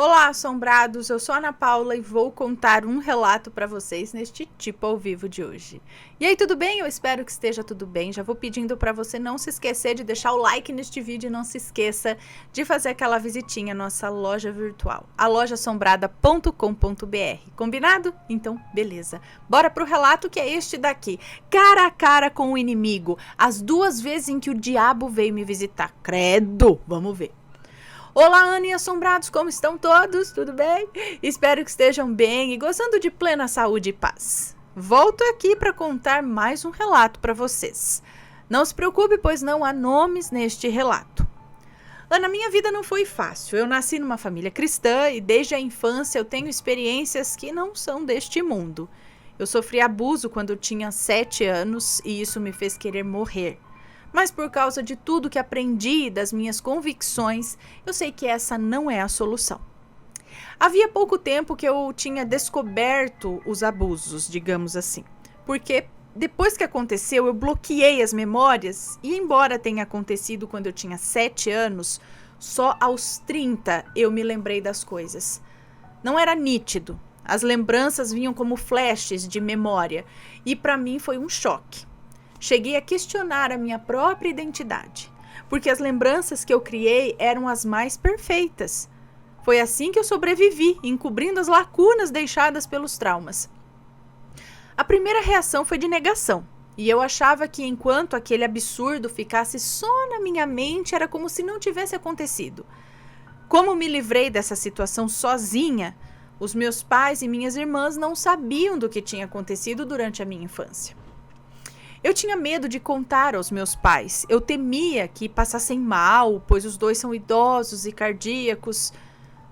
Olá, assombrados! Eu sou a Ana Paula e vou contar um relato para vocês neste tipo ao vivo de hoje. E aí, tudo bem? Eu espero que esteja tudo bem. Já vou pedindo para você não se esquecer de deixar o like neste vídeo e não se esqueça de fazer aquela visitinha à nossa loja virtual, a lojassombrada.com.br. Combinado? Então, beleza. Bora pro relato que é este daqui. Cara a cara com o inimigo, as 2 vezes em que o diabo veio me visitar. Credo! Vamos ver. Olá, Ana e assombrados, como estão todos? Tudo bem? Espero que estejam bem e gozando de plena saúde e paz. Volto aqui para contar mais um relato para vocês. Não se preocupe, pois não há nomes neste relato. Ana, minha vida não foi fácil. Eu nasci numa família cristã e desde a infância eu tenho experiências que não são deste mundo. Eu sofri abuso quando eu tinha 7 anos e isso me fez querer morrer. Mas por causa de tudo que aprendi e das minhas convicções, eu sei que essa não é a solução. Havia pouco tempo que eu tinha descoberto os abusos, digamos assim, porque depois que aconteceu eu bloqueei as memórias e embora tenha acontecido quando eu tinha 7 anos, só aos 30 eu me lembrei das coisas. Não era nítido, as lembranças vinham como flashes de memória e para mim foi um choque. Cheguei a questionar a minha própria identidade, porque as lembranças que eu criei eram as mais perfeitas. Foi assim que eu sobrevivi, encobrindo as lacunas deixadas pelos traumas. A primeira reação foi de negação, e eu achava que enquanto aquele absurdo ficasse só na minha mente, era como se não tivesse acontecido. Como me livrei dessa situação sozinha, os meus pais e minhas irmãs não sabiam do que tinha acontecido durante a minha infância. Eu tinha medo de contar aos meus pais. Eu temia que passassem mal, pois os dois são idosos e cardíacos.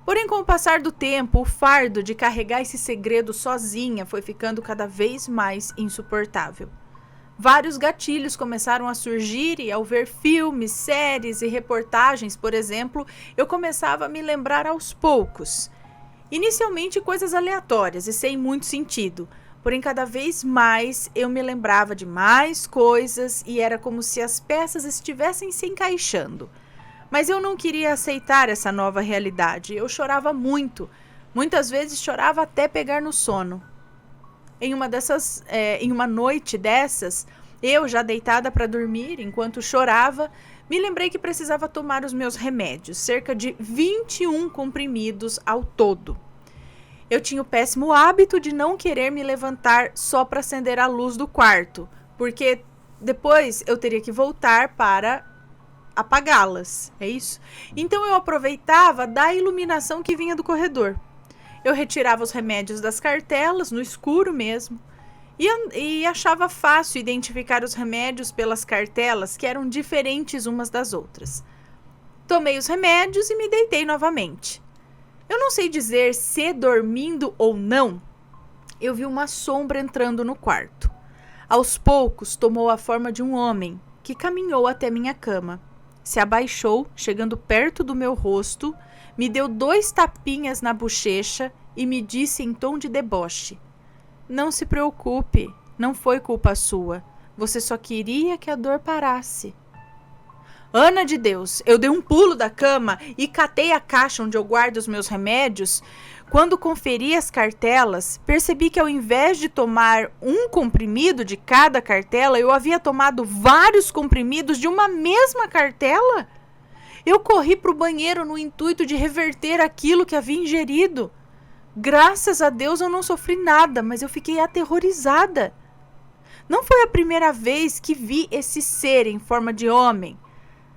Porém, com o passar do tempo, o fardo de carregar esse segredo sozinha foi ficando cada vez mais insuportável. Vários gatilhos começaram a surgir e ao ver filmes, séries e reportagens, por exemplo, eu começava a me lembrar aos poucos. Inicialmente coisas aleatórias e sem muito sentido. Porém, cada vez mais eu me lembrava de mais coisas e era como se as peças estivessem se encaixando. Mas eu não queria aceitar essa nova realidade. Eu chorava muito. Muitas vezes chorava até pegar no sono. Em uma noite dessas, eu já deitada para dormir, enquanto chorava, me lembrei que precisava tomar os meus remédios, cerca de 21 comprimidos ao todo. Eu tinha o péssimo hábito de não querer me levantar só para acender a luz do quarto, porque depois eu teria que voltar para apagá-las, é isso? Então eu aproveitava da iluminação que vinha do corredor. Eu retirava os remédios das cartelas, no escuro mesmo, e achava fácil identificar os remédios pelas cartelas que eram diferentes umas das outras. Tomei os remédios e me deitei novamente. Eu não sei dizer se dormindo ou não, eu vi uma sombra entrando no quarto. Aos poucos, tomou a forma de um homem que caminhou até minha cama. Se abaixou, chegando perto do meu rosto, me deu 2 tapinhas na bochecha e me disse em tom de deboche: "Não se preocupe, não foi culpa sua. Você só queria que a dor parasse." Ana de Deus, eu dei um pulo da cama e catei a caixa onde eu guardo os meus remédios. Quando conferi as cartelas, percebi que ao invés de tomar um comprimido de cada cartela, eu havia tomado vários comprimidos de uma mesma cartela. Eu corri para o banheiro no intuito de reverter aquilo que havia ingerido. Graças a Deus eu não sofri nada, mas eu fiquei aterrorizada. Não foi a primeira vez que vi esse ser em forma de homem.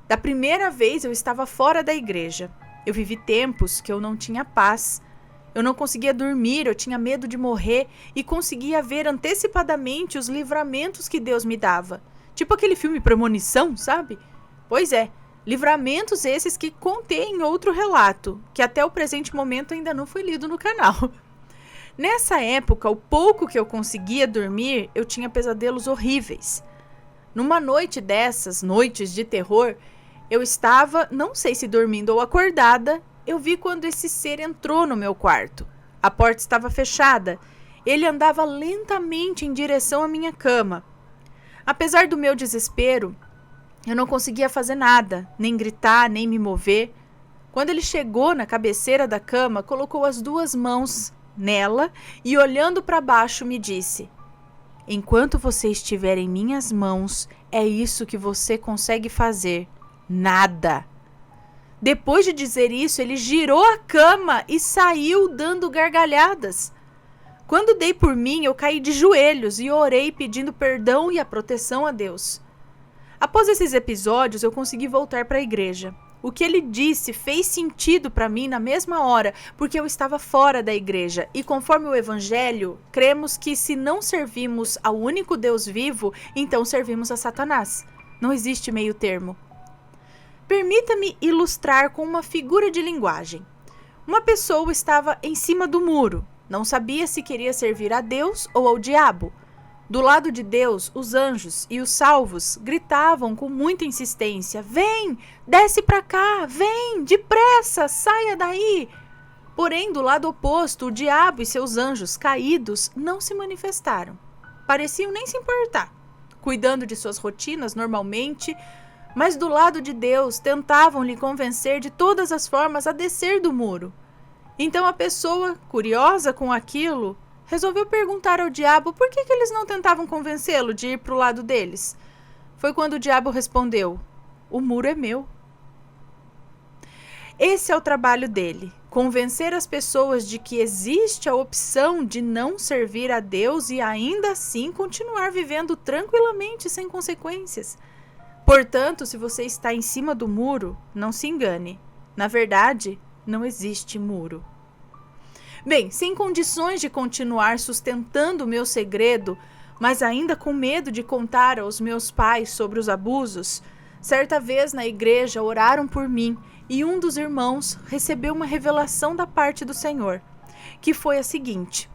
Da primeira vez eu estava fora da igreja. Eu vivi tempos que eu não tinha paz. Eu não conseguia dormir, eu tinha medo de morrer e conseguia ver antecipadamente os livramentos que Deus me dava. Tipo aquele filme Premonição, sabe? Pois é, livramentos esses que contei em outro relato, que até o presente momento ainda não foi lido no canal. Nessa época, o pouco que eu conseguia dormir, eu tinha pesadelos horríveis. Numa noite dessas, noites de terror, eu estava, não sei se dormindo ou acordada, eu vi quando esse ser entrou no meu quarto. A porta estava fechada. Ele andava lentamente em direção à minha cama. Apesar do meu desespero, eu não conseguia fazer nada, nem gritar, nem me mover. Quando ele chegou na cabeceira da cama, colocou as 2 mãos nela e, olhando para baixo, me disse: enquanto você estiver em minhas mãos, é isso que você consegue fazer. Nada. Depois de dizer isso, ele girou a cama e saiu dando gargalhadas. Quando dei por mim, eu caí de joelhos e orei pedindo perdão e a proteção a Deus. Após esses episódios, eu consegui voltar para a igreja. O que ele disse fez sentido para mim na mesma hora, porque eu estava fora da igreja. E conforme o Evangelho, cremos que se não servimos ao único Deus vivo, então servimos a Satanás. Não existe meio termo. Permita-me ilustrar com uma figura de linguagem. Uma pessoa estava em cima do muro. Não sabia se queria servir a Deus ou ao diabo. Do lado de Deus, os anjos e os salvos gritavam com muita insistência: vem, desce para cá, vem, depressa, saia daí. Porém, do lado oposto, o diabo e seus anjos caídos não se manifestaram. Pareciam nem se importar, cuidando de suas rotinas normalmente, mas do lado de Deus tentavam lhe convencer de todas as formas a descer do muro. Então a pessoa, curiosa com aquilo, resolveu perguntar ao diabo por que eles não tentavam convencê-lo de ir para o lado deles. Foi quando o diabo respondeu: o muro é meu. Esse é o trabalho dele, convencer as pessoas de que existe a opção de não servir a Deus e ainda assim continuar vivendo tranquilamente sem consequências. Portanto, se você está em cima do muro, não se engane. Na verdade, não existe muro. Bem, sem condições de continuar sustentando o meu segredo, mas ainda com medo de contar aos meus pais sobre os abusos, certa vez na igreja oraram por mim e um dos irmãos recebeu uma revelação da parte do Senhor, que foi a seguinte: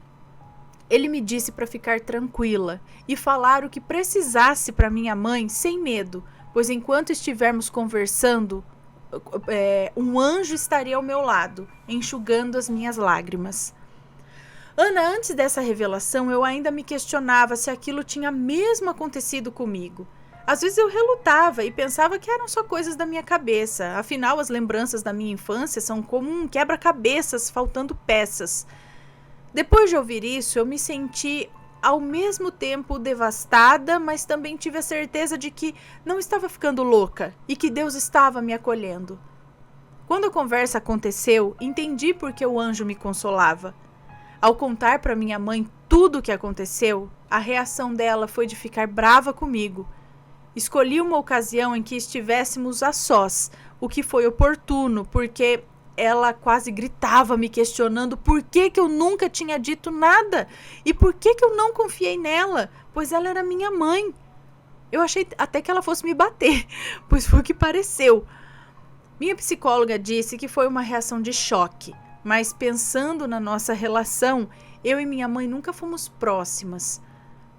ele me disse para ficar tranquila e falar o que precisasse para minha mãe sem medo, pois enquanto estivermos conversando, um anjo estaria ao meu lado, enxugando as minhas lágrimas. Ana, antes dessa revelação, eu ainda me questionava se aquilo tinha mesmo acontecido comigo. Às vezes eu relutava e pensava que eram só coisas da minha cabeça. Afinal, as lembranças da minha infância são como um quebra-cabeças faltando peças. Depois de ouvir isso, eu me senti ao mesmo tempo devastada, mas também tive a certeza de que não estava ficando louca e que Deus estava me acolhendo. Quando a conversa aconteceu, entendi por que o anjo me consolava. Ao contar para minha mãe tudo o que aconteceu, a reação dela foi de ficar brava comigo. Escolhi uma ocasião em que estivéssemos a sós, o que foi oportuno, porque ela quase gritava me questionando por que eu nunca tinha dito nada e por que eu não confiei nela, pois ela era minha mãe. Eu achei até que ela fosse me bater, pois foi o que pareceu. Minha psicóloga disse que foi uma reação de choque, mas pensando na nossa relação, eu e minha mãe nunca fomos próximas.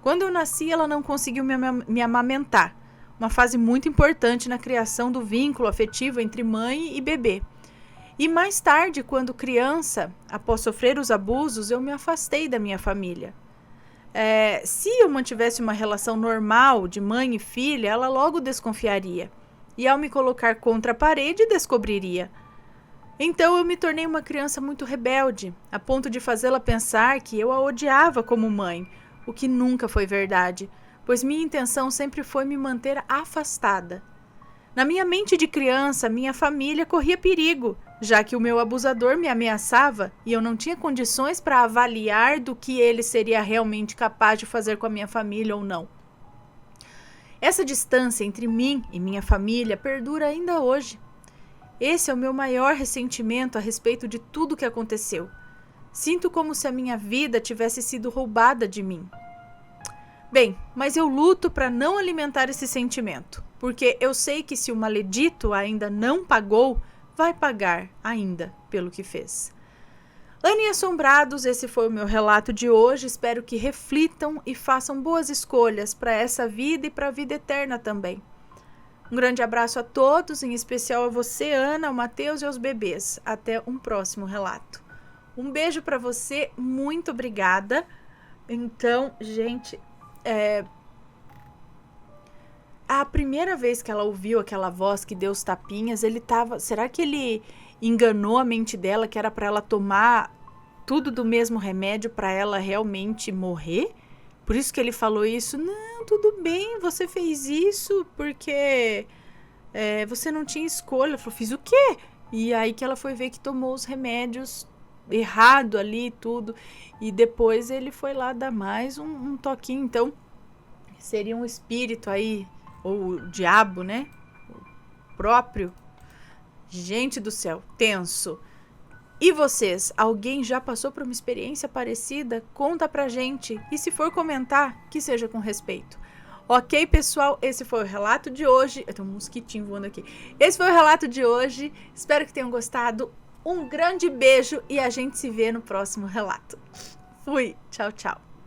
Quando eu nasci, ela não conseguiu me amamentar, uma fase muito importante na criação do vínculo afetivo entre mãe e bebê. E mais tarde, quando criança, após sofrer os abusos, eu me afastei da minha família. Se eu mantivesse uma relação normal de mãe e filha, ela logo desconfiaria. E ao me colocar contra a parede, descobriria. Então eu me tornei uma criança muito rebelde, a ponto de fazê-la pensar que eu a odiava como mãe, o que nunca foi verdade, pois minha intenção sempre foi me manter afastada. Na minha mente de criança, minha família corria perigo, já que o meu abusador me ameaçava e eu não tinha condições para avaliar do que ele seria realmente capaz de fazer com a minha família ou não. Essa distância entre mim e minha família perdura ainda hoje. Esse é o meu maior ressentimento a respeito de tudo o que aconteceu. Sinto como se a minha vida tivesse sido roubada de mim. Bem, mas eu luto para não alimentar esse sentimento, porque eu sei que se o maledito ainda não pagou, vai pagar ainda pelo que fez. Ana e Assombrados, esse foi o meu relato de hoje. Espero que reflitam e façam boas escolhas para essa vida e para a vida eterna também. Um grande abraço a todos, em especial a você, Ana, ao Matheus e aos bebês. Até um próximo relato. Um beijo para você, muito obrigada. Então, gente, a primeira vez que ela ouviu aquela voz que deu os tapinhas, ele tava... Será que ele enganou a mente dela, que era para ela tomar tudo do mesmo remédio para ela realmente morrer? Por isso que ele falou isso? Não, tudo bem, você fez isso porque você não tinha escolha. Ela falou, fiz o quê? E aí que ela foi ver que tomou os remédios errado ali e tudo. E depois ele foi lá dar mais um toquinho. Então, seria um espírito aí, ou o diabo, né? O próprio. Gente do céu, tenso. E vocês, alguém já passou por uma experiência parecida? Conta pra gente. E se for comentar, que seja com respeito. Ok, pessoal? Esse foi o relato de hoje. Tem um mosquitinho voando aqui. Esse foi o relato de hoje. Espero que tenham gostado. Um grande beijo e a gente se vê no próximo relato. Fui. Tchau, tchau.